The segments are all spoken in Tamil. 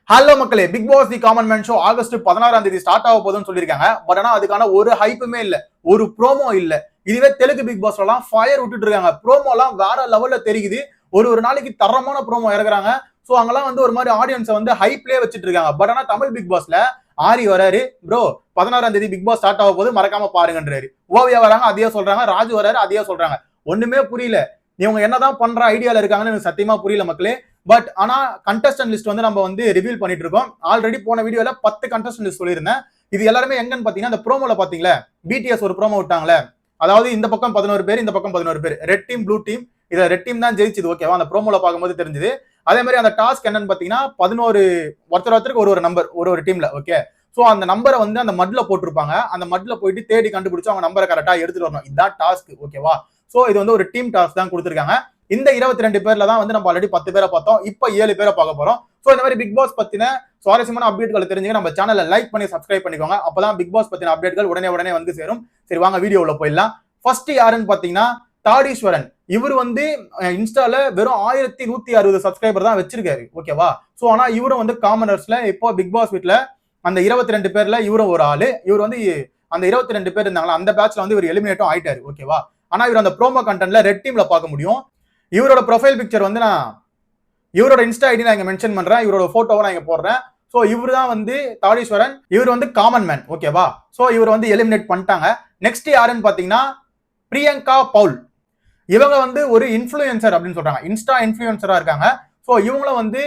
ஹலோ மக்களே, Bigg Boss the common man show August 16 start ஆக போதுன்னு சொல்லியிருக்காங்க. பட் ஆனா அதுக்கான ஒரு ஹைப்புமே இல்ல, ஒரு ப்ரோமோ இல்ல. இதுவே தெலுங்கு பிக் பாஸ்ல எல்லாம் ஃபயர் விட்டுட்டு இருக்காங்க. ப்ரோமோ எல்லாம் வேற லெவல்ல தெரியுது. ஒரு நாளைக்கு தரமான ப்ரோமோ இறக்குறாங்க. சோ அங்கெல்லாம் வந்து ஒரு மாதிரி ஆடியன்ஸை வந்து ஹைப்லயே வச்சுட்டு இருக்காங்க. பட் ஆனா தமிழ் பிக் பாஸ்ல ஆரி வராரு, ப்ரோ 16 பிக் பாஸ் ஸ்டார்ட் ஆக போது மறக்காம பாருங்கன்றாரு. ஓவியா வராங்க, அதையே சொல்றாங்க. ராஜு வராரு, அதையே சொல்றாங்க. ஒண்ணுமே புரியல. இவங்க என்னதான் பண்ற ஐடியால இருக்காங்கன்னு எனக்கு சத்தியமா புரியல மக்களே. பட் ஆனா கண்டஸ்டன்ட் லிஸ்ட் வந்து நம்ம வந்து ரிவீல் பண்ணிட்டு இருக்கோம். ஆல்ரெடி போன வீடியோல 10 கண்டஸ்டன்ட் லிஸ்ட் சொல்லியிருந்தேன். இது எல்லாருமே எங்கன்னு பாத்தீங்கன்னா, இந்த ப்ரோமோல பாத்தீங்களா, பிடிஎஸ் ஒரு ப்ரோமோ விட்டாங்களே, அதாவது இந்த பக்கம் 11 பேர், இந்த பக்கம் 11 பேர், ரெட் டீம் ப்ளூ டீம். இத ரெட் டீம் தான் ஜெயிச்சது, ஓகேவா? அந்த ப்ரோமோல பார்க்கும்போது தெரிஞ்சது. அதே மாதிரி அந்த டாஸ்க் என்னன்னு பாத்தீங்கன்னா, 11 ஒருத்தருக்கு ஒரு நம்பர், ஒரு டீம்ல, ஓகே. சோ அந்த நம்பரை வந்து அந்த மட்ல போட்டிருப்பாங்க. அந்த மட்ல போயிட்டு தேடி கண்டுபிடிச்சு அவங்க நம்பரை கரெக்டா எடுத்துட்டு வரணும். இதுதான் டாஸ்க், ஓகேவா? சோ இது வந்து ஒரு டீம் டாஸ்க் தான் கொடுத்திருக்காங்க. இந்த 22 பேர்ல தான் வந்து நம்ம ஆல்ரெடி 10 பேரை பார்த்தோம். இப்ப 7 பேரை பார்க்க போறோம். சோ இந்த மாதிரி பிக் பாஸ் பத்தின சுவாரஸ்யமான அப்டேட்களை தெரிஞ்சுக்க நம்ம சேனலை லைக் பண்ணி சப்ஸ்கிரைப் பண்ணிக்கோங்க. அப்பதான் பிக் பாஸ் பத்தின அப்டேட்கள் உடனே வந்து சேரும். சரி, வாங்க வீடியோல போயிடலாம். ஃபர்ஸ்ட் யாருன்னு பாத்தீங்கன்னா தாடீஸ்வரன். இவர் வந்து இன்ஸ்டால வெறும் 1160 சப்ஸ்கிரைபர் தான் வச்சிருக்காரு, ஓகேவா? சோ ஆனா இவரும் வந்து காமனர்ஸ்ல இப்போ பிக் பாஸ் வீட்ல அந்த 22 பேர்ல இவரும் ஒரு ஆளு. இவர் வந்து அந்த 22 பேர் இருந்தாங்களா, அந்த பேட்ச்ல வந்து இவர் எலிமினேட்டும் ஆயிட்டாரு, ஓகேவா? ஆனா இவர் அந்த ப்ரோமோ கண்டென்ட்ல ரெட் டீம்ல பார்க்க முடியும். இவரோட ப்ரொஃபைல் பிக்சர் வந்து நான் இவரோட இன்ஸ்டா ஐடி நான் இங்க மென்ஷன் பண்றேன். இவரோட போட்டோவை நான் இங்க போடுறேன். சோ இவர் தான் வந்து தாடீஸ்வரன். இவர் வந்து காமன் மேன், ஓகேவா? சோ இவர் வந்து எலிமினேட் பண்ணிட்டாங்க. நெக்ஸ்ட் யாருன்னு பாத்தீங்கன்னா பிரியங்கா பவுல். இவங்க வந்து ஒரு இன்ஃபுளுசர் அப்படின்னு சொல்றாங்க, இன்ஸ்டா இன்ஃபுளுசரா இருக்காங்க. சோ இவங்கள வந்து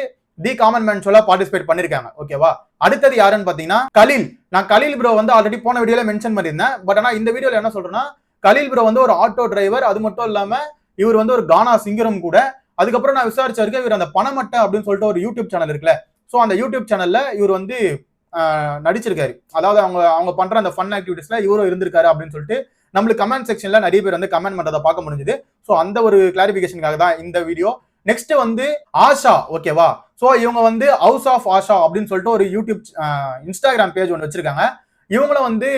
தி காமன் மேன் ஷோல பார்ட்டிசிபேட் பண்ணிருக்காங்க, ஓகேவா? அடுத்தது யாருன்னு பாத்தீங்கன்னா கலீல். நான் கலீல் ப்ரோ வந்து ஆல்ரெடி போன வீடியோல மென்ஷன் பண்ணியிருந்தேன். பட் ஆனா இந்த வீடியோல என்ன சொல்றேன்னா, கலீல் ப்ரோ வந்து ஒரு ஆட்டோ டிரைவர். அது மட்டும் இல்லாம இவர் வந்து ஒரு கானா சிங்கரும் கூட. அதுக்கப்புறம் நான் விசாரிச்சிருக்கேன், இவர் அந்த பணமட்டை அப்படின்னு சொல்லிட்டு ஒரு யூடியூப் சேனல் இருக்குல்ல, சோ அந்த யூடியூப் சேனல்ல இவர் வந்து நடிச்சிருக்காரு. அதாவது அவங்க அவங்க பண்ற அந்த ஃபன் ஆக்டிவிட்டிஸ்ல இவரும் இருந்திருக்காரு அப்படின்னு சொல்லிட்டு நம்மளுக்கு கமெண்ட் செக்ஷன்ல நிறைய பேர் வந்து கமெண்ட் பண்றதை பார்க்க முடிஞ்சது. சோ அந்த ஒரு கிளாரிபிகேஷனுக்காக தான் இந்த வீடியோ. நெக்ஸ்ட் வந்து ஆஷா, ஓகேவா? சோ இவங்க வந்து ஹவுஸ் ஆஃப் ஆஷா அப்படின்னு சொல்லிட்டு ஒரு யூடியூப் இன்ஸ்டாகிராம் பேஜ் ஒன்று வச்சிருக்காங்க. இவங்கள வந்து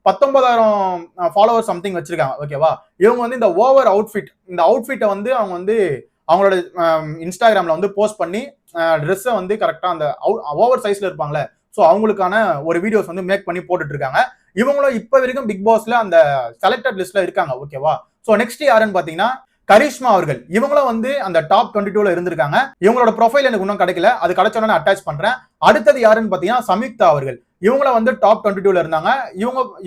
19,000 ஃபாலோவர் சம்திங் வச்சிருக்காங்க, ஓகேவா? இவங்க வந்து இந்த ஓவர் அவுட்ஃபிட், இந்த அவுட்ஃபிட்டை வந்து அவங்க வந்து அவங்களோட இன்ஸ்டாகிராம்ல வந்து போஸ்ட் பண்ணி ட்ரெஸ்ஸை வந்து கரெக்டா அந்த ஓவர் சைஸ்ல இருப்பாங்களே, சோ அவங்களுக்கான ஒரு வீடியோஸ் வந்து மேக் பண்ணி போட்டுட்டு இருக்காங்க. இவங்களும் இப்ப வரைக்கும் பிக் பாஸ்ல அந்த செலக்டட் லிஸ்ட்ல இருக்காங்க, ஓகேவா? சோ நெக்ஸ்ட் யாருன்னு பாத்தீங்கன்னா கரிஷ்மா அவர்கள். இவங்களும் வந்து அந்த டாப் 22ல இருந்திருக்காங்க. இவங்களோட ப்ரொஃபைல் எனக்கு இன்னும் கிடைக்கல, அது கிடைச்சோன்னு அட்டாச் பண்றேன். அடுத்தது யாருன்னு பாத்தீங்கன்னா சம்யுக்தா அவர்கள். இவங்கள வந்து டாப் 22ல இருந்தாங்க.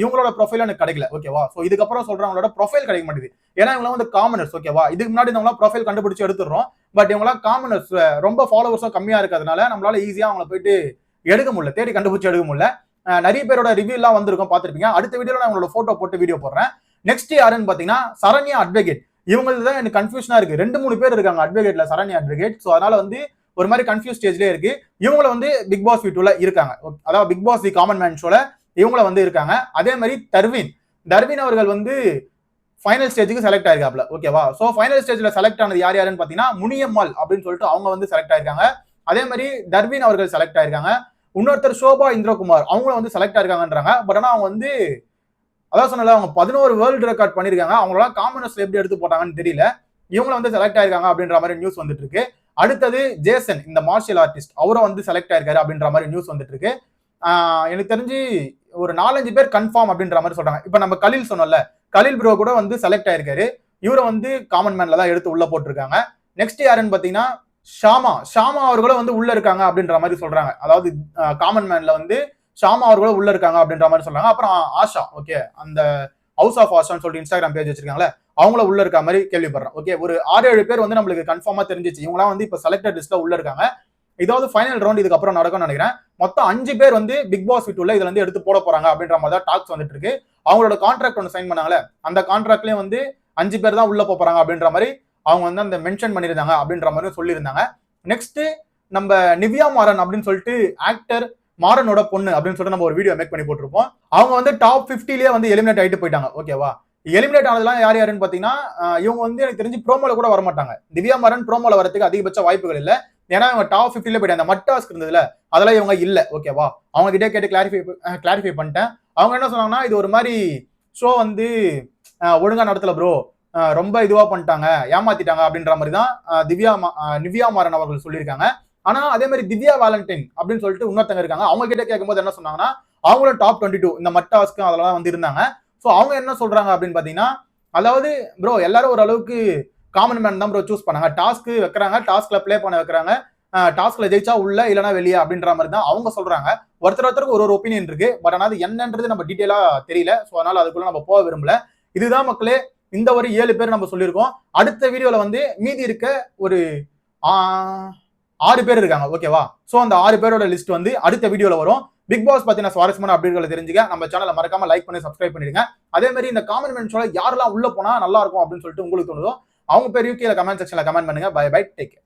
இவங்களோட ப்ரொஃபைல் எனக்கு கிடைக்கல, ஓகேவா? சோ இதுக்கப்புறம் சொல்றவங்களோட ப்ரொஃபைல் கிடைக்க மாட்டேங்குது. ஏன்னா இவங்க வந்து காமனர்ஸ், ஓகேவா? இதுக்கு முன்னாடி இவங்க ப்ரொஃபைல் கண்டுபிடிச்சு எடுத்துறோம். பட் இவங்க காமனர்ஸ், ரொம்ப ஃபாலோவர்ஸும் கம்மியா இருக்கிறதுனால நம்மளால ஈஸியா அவங்கள போயிட்டு எடுக்க முடியல, தேடி கண்டுபிடிச்சு எடுக்க முடியல. நிறைய பேரோட ரிவ்யூ எல்லாம் வந்திருக்கும், பார்த்திருப்பீங்க. அடுத்த வீடியோல நான் உங்களோட போட்டோ போட்டு வீடியோ போடுறேன். நெக்ஸ்ட் யாருன்னு பாத்தீங்கன்னா சரண்யா அட்வொகேட். இவங்களுக்கு தான் எனக்கு கன்ஃபியூஷனா இருக்கு. 2-3 பேர் இருக்காங்க அட்வொகேட்ல, சரண்யா அட்வொகேட். சோ அதனால வந்து ஒரு மாதிரி கன்ஃபியூஸ் ஸ்டேஜ்லயே இருக்கு. இவங்கள வந்து பிக் பாஸ் வீட்டுல இருக்காங்க, அதாவது Bigg Boss the common man ஷோல இவங்கள வந்து இருக்காங்க. அதே மாதிரி தர்வின் அவர்கள் வந்து ஃபைனல் ஸ்டேஜுக்கு செலக்ட் ஆயிருக்காப்ல, ஓகேவா? சோ ஃபைனல் ஸ்டேஜ்ல செலக்ட் ஆனது யாருன்னு பாத்தீங்கன்னா முனியம்மாள் அப்படின்னு சொல்லிட்டு அவங்க வந்து செலக்ட் ஆயிருக்காங்க. அதே மாதிரி தர்வின் அவர்கள் செலக்ட் ஆயிருக்காங்க. இன்னொருத்தர் சோபா இந்திரகுமார், அவங்களும் வந்து செலக்ட் ஆயிருக்காங்கன்றாங்க. பட் ஆனா அவங்க வந்து அதான் சொன்னல, அவங்க 11 வேர்ல்டு ரெக்கார்ட் பண்ணிருக்காங்க. அவங்கள காமனர்ஸ்ல எப்படி எடுத்து போட்டாங்கன்னு தெரியல. இவங்க வந்து செலக்ட் ஆயிருக்காங்க அப்படின்ற மாதிரி நியூஸ் வந்துட்டு இருக்கு. அடுத்தது ஜேசன், இந்த மார்ஷியல் ஆர்டிஸ்ட், அவரும் வந்து செலக்ட் ஆயிருக்காரு அப்படின்ற மாதிரி நியூஸ் வந்துட்டு இருக்கு. எனக்கு தெரிஞ்சு ஒரு 4-5 பேர் கன்ஃபார்ம் அப்படின்ற மாதிரி சொல்றாங்க. இப்ப நம்ம கலீல் சொன்னோம்ல, கலீல் ப்ரோ கூட வந்து செலக்ட் ஆயிருக்காரு. இவரை வந்து காமன் மேன்ல தான் எடுத்து உள்ள போட்டிருக்காங்க. நெக்ஸ்ட் யாருன்னு பாத்தீங்கன்னா ஷாமா அவர்களும் வந்து உள்ள இருக்காங்க அப்படின்ற மாதிரி சொல்றாங்க. அதாவது காமன் மேன்ல வந்து ஷாமா அவர்களும் உள்ள இருக்காங்க அப்படின்ற மாதிரி சொல்றாங்க. அப்புறம் ஆஷா, ஓகே, அந்த ஹவுஸ் ஆஃப் ஆஷான்னு சொல்லிட்டு இன்ஸ்டாகிராம் பேஜ் வச்சிருக்காங்களே, அவங்கள உள்ள இருக்க மாதிரி கேள்விப்படுறேன். ஓகே, ஒரு 6-7 பேர் வந்து நம்மளுக்கு கன்ஃபார்மா தெரிஞ்சிச்சு. இவங்கலாம் வந்து இப்ப செலக்டட் லிஸ்ட்ல உள்ள இருக்காங்க. இதாவது ஃபைனல் ரவுண்ட் இதுக்கு அப்புறம் நடக்கும்னு நினைக்கிறேன். மொத்தம் 5 பேர் வந்து பிக் பாஸ் வீட்டுல இதுல இருந்து எடுத்து போட போறாங்க அப்படின்ற மாதிரி தான் டாக்ஸ் வந்துட்டு இருக்கு. அவங்களோட கான்ட்ராக்ட் ஒன்று சைன் பண்ணாங்களே, அந்த கான்ட்ராக்ட்லயும் வந்து 5 பேர் தான் உள்ள போறாங்க அப்படின்ற மாதிரி அவங்க வந்து அந்த மென்ஷன் பண்ணியிருந்தாங்க அப்படின்ற மாதிரி சொல்லியிருந்தாங்க. நெக்ஸ்ட் நம்ம நிவ்யா மாறன் அப்படின்னு சொல்லிட்டு ஆக்டர் மாறனோட பொண்ணு அப்படின்னு சொல்லிட்டு நம்ம ஒரு வீடியோ மேக் பண்ணி போட்டிருப்போம். அவங்க வந்து டாப் 50லயே வந்து எலிமினேட் ஆயிட்டு போயிட்டாங்க, ஓகேவா? எலிமினேட் ஆனதுலாம் யாருன்னு பாத்தீங்கன்னா இவங்க வந்து எனக்கு தெரிஞ்சு ப்ரோமோல கூட வரமாட்டாங்க. திவ்யா மாறன் ப்ரோமோல வரதுக்கு அதிகபட்ச வாய்ப்புகள் இல்ல. ஏன்னா இவங்க டாப் 50ல போயிட்டாங்க. அந்த மட்டாஸ்க் இருந்ததுல, அதெல்லாம் இவங்க இல்ல, ஓகேவா? அவங்க கிட்டே கேட்டு கிளாரிஃபை பண்ணிட்டேன். அவங்க என்ன சொன்னாங்கன்னா, இது ஒரு மாதிரி ஷோ வந்து ஒழுங்கா நடத்தல ப்ரோ, ரொம்ப இதுவா பண்ணிட்டாங்க, ஏமாத்திட்டாங்க அப்படின்ற மாதிரி தான் நிவ்யா மாறன் அவர்கள் சொல்லியிருக்காங்க. ஆனா அதே மாதிரி திவ்யா வேலண்டைன் அப்படின்னு சொல்லிட்டு இன்னொருத்தங்க இருக்காங்க. அவங்க கிட்ட கேட்கும்போது என்ன சொன்னாங்கன்னா, அவங்களும் டாப் 22 இந்த மட் டாஸ்க்கு அதெல்லாம் வந்து இருந்தாங்க. ஸோ அவங்க என்ன சொல்றாங்க அப்படின்னு பாத்தீங்கன்னா, அதாவது ப்ரோ எல்லாரும் ஓரளவுக்கு காமன் மேன் தான் ப்ரோ சூஸ் பண்ணாங்க. டாஸ்க் வைக்கிறாங்க, டாஸ்க்ல ப்ளே பண்ண வைக்கிறாங்க, டாஸ்க்ல ஜெயிச்சா உள்ள இல்லைன்னா வெளியே அப்படின்ற மாதிரி தான் அவங்க சொல்றாங்க. ஒருத்தருக்கு ஒரு ஒப்பீனியன் இருக்கு. பட் ஆனால் அது என்னன்றது நம்ம டீட்டெயிலா தெரியல. ஸோ அதனால அதுக்குள்ள நம்ம போக விரும்பல. இதுதான் மக்களே இந்த ஒரு 7 பேர் நம்ம சொல்லியிருக்கோம். அடுத்த வீடியோல வந்து மீதி இருக்க ஒரு 6 பேர் இருக்காங்க. ஓகேவா? ஸோ அந்த 6 பேரோட லிஸ்ட் வந்து அடுத்த வீடியோல வரும். பிக் பாஸ் பத்தின சுவாரஸ்யமான அப்டேட்களை தெரிஞ்சுக்க நம்ம சேனலை மறக்காம லைக் பண்ணி சப்ஸ்கிரைப் பண்ணிடுங்க. அதே மாதிரி இந்த காமன் மேன் ஷோல யாரெல்லாம் உள்ள போனா நல்லா இருக்கும் அப்படின்னு சொல்லிட்டு உங்களுக்கு தோணுதோ அவங்க பேரையும் கீழே கமெண்ட் செக்ஷன்ல கமெண்ட் பண்ணுங்க. Bye bye, take care.